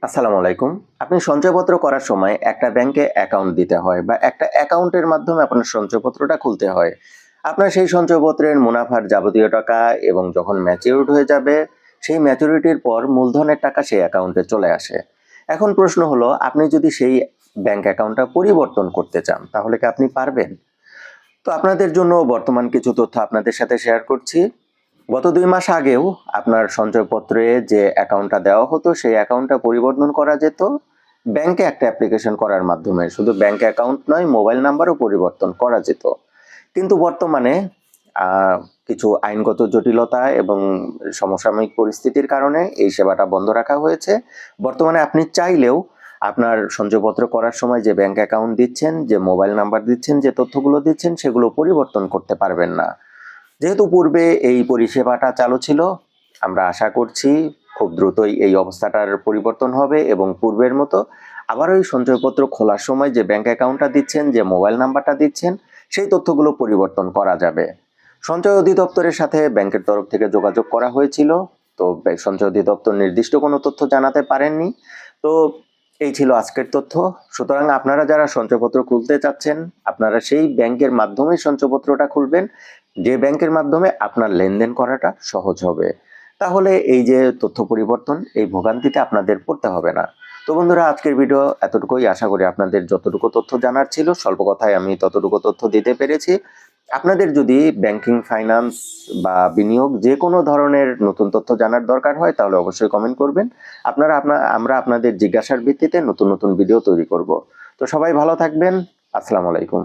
আসসালামু আলাইকুম। আপনি সঞ্চয়পত্র করার সময় একটা ব্যাংকে অ্যাকাউন্ট দিতে হয় বা একটা অ্যাকাউন্টের মাধ্যমে আপনার সঞ্চয়পত্রটা খুলতে হয়। আপনার সেই সঞ্চয়পত্রের মুনাফার যাবতীয় টাকা এবং যখন ম্যাচিউরড হয়ে যাবে, সেই ম্যাচুরিটির পর মূলধনের টাকা সেই অ্যাকাউন্টে চলে আসে। এখন প্রশ্ন হলো, আপনি যদি সেই ব্যাংক অ্যাকাউন্টটা পরিবর্তন করতে চান, তাহলে কি আপনি পারবেন? তো আপনাদের জন্য বর্তমান কিছু তথ্য আপনাদের সাথে শেয়ার করছি। গত ২ মাস আগেও আপনার সঞ্চয়পত্রে যে অ্যাকাউন্টটা দেওয়া হতো, সেই অ্যাকাউন্টটা পরিবর্তন করা যেত ব্যাংকে একটা অ্যাপ্লিকেশন করার মাধ্যমে। শুধু ব্যাংক অ্যাকাউন্ট নয়, মোবাইল নাম্বারও পরিবর্তন করা যেত। কিন্তু বর্তমানে আ কিছু আইনগত জটিলতা এবং সমসাময়িক পরিস্থিতির কারণে এই সেবাটা বন্ধ রাখা হয়েছে। বর্তমানে আপনি চাইলেও আপনার সঞ্চয়পত্র করার সময় যে ব্যাংক অ্যাকাউন্ট দিচ্ছেন, যে মোবাইল নাম্বার দিচ্ছেন, যে তথ্যগুলো দিচ্ছেন, সেগুলো পরিবর্তন করতে পারবেন না। যেহেতু পূর্বে এই পরিষেবাটা চালু ছিল, আমরা আশা করছি খুব দ্রুতই এই অবস্থাটার পরিবর্তন হবে এবং পূর্বের মতো আবার ওই সঞ্চয়পত্র খোলার সময় যে ব্যাংক অ্যাকাউন্টটা দিচ্ছেন, যে মোবাইল নাম্বারটা দিচ্ছেন, সেই তথ্যগুলো পরিবর্তন করা যাবে। সঞ্চয় অধিদপ্তরের সাথে ব্যাংকের তরফ থেকে যোগাযোগ করা হয়েছিল। তো সঞ্চয় অধিদপ্তর নির্দিষ্ট কোনো তথ্য জানাতে পারেননি। তো এই ছিল আজকের তথ্য। সুতরাং আপনারা যারা সঞ্চয়পত্র খুলতে চাচ্ছেন, আপনারা সেই ব্যাংকের মাধ্যমে সঞ্চয়পত্রটা খুলবেন, যে ব্যাংকের মাধ্যমে আপনার লেনদেন করাটা সহজ হবে। তাহলে এই যে তথ্য পরিবর্তন, এই ভোগান্তিতে আপনাদের পড়তে হবে না। তো বন্ধুরা, আজকের ভিডিও এতটুকুই। আশা করি আপনাদের যতটুকু তথ্য জানার ছিল, স্বল্প কথায় আমি ততটুকু তথ্য দিতে পেরেছি। আপনাদের যদি ব্যাংকিং, ফাইন্যান্স বা বিনিয়োগ যে কোনো ধরনের নতুন তথ্য জানার দরকার হয়, তাহলে অবশ্যই কমেন্ট করবেন। আমরা আপনাদের জিজ্ঞাসার ভিত্তিতে নতুন নতুন ভিডিও তৈরি করব। তো সবাই ভালো থাকবেন। আসসালামু আলাইকুম।